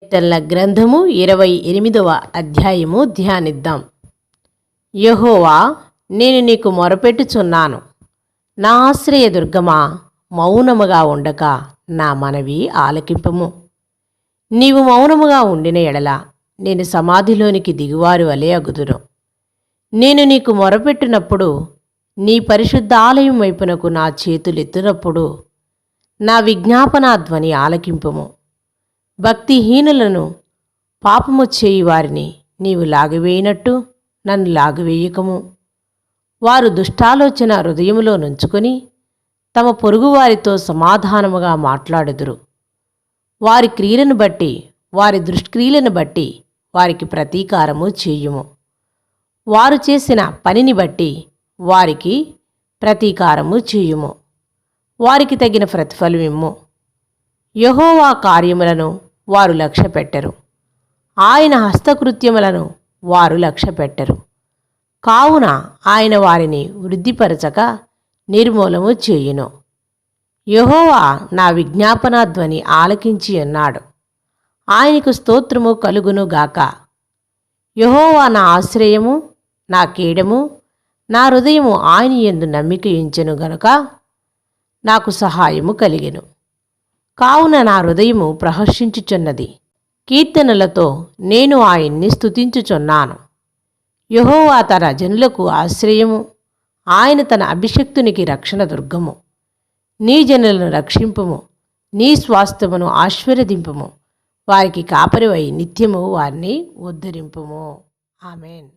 కీర్తనల గ్రంథము 28వ అధ్యాయము ధ్యానిద్దాం. యెహోవా, నేను నీకు మొరపెట్టుచున్నాను. నా ఆశ్రయదుర్గమా, మౌనముగా ఉండక నా మనవి ఆలకింపుము. నీవు మౌనముగా ఉండిన ఎడల నేను సమాధిలోనికి దిగువారి వలె అగుదును. నేను నీకు మొరపెట్టినప్పుడు, నీ పరిశుద్ధ ఆలయం వైపునకు నా చేతులెత్తినప్పుడు నా విజ్ఞాపనా ధ్వని ఆలకింపుము. భక్తిహీనులను, పాపము చేయి వారిని నీవు లాగివేయినట్టు నన్ను లాగివేయకము. వారు దుష్టాలోచన హృదయములో నుంచుకొని తమ పొరుగువారితో సమాధానముగా మాట్లాడుదురు. వారి క్రియలను బట్టి, వారి దుష్క్రియలను బట్టి వారికి ప్రతీకారము చేయుము. వారు చేసిన పనిని బట్టి వారికి ప్రతీకారము చేయుము. వారికి తగిన ప్రతిఫలమిమ్ము. యెహోవా కార్యములను వారు లక్ష్యపెట్టరు, ఆయన హస్తకృత్యములను వారు లక్ష్యపెట్టరు. కావున ఆయన వారిని వృద్ధిపరచక నిర్మూలము చేయును. యెహోవా నా విజ్ఞాపనా ధ్వని ఆలకించి ఉన్నాడు. ఆయనకు స్తోత్రము కలుగును గాక. యెహోవా నా ఆశ్రయము, నా కేడము, నా హృదయము ఆయన యందు నమ్మిక ఉంచెను గనుక నాకు సహాయము కలిగెను. కావున నా హృదయము ప్రహర్షించుచున్నది. కీర్తనలతో నేను ఆయన్ని స్తుతించుచున్నాను. యెహోవా తన జనులకు ఆశ్రయము, ఆయన తన అభిషిక్తునికి రక్షణ దుర్గము. నీ జనులను రక్షింపుము, నీ స్వాస్థ్యమును ఆశీర్వదింపుము. వారికి కాపరివై నిత్యము వారిని ఉద్ధరింపుము. ఆమేన్.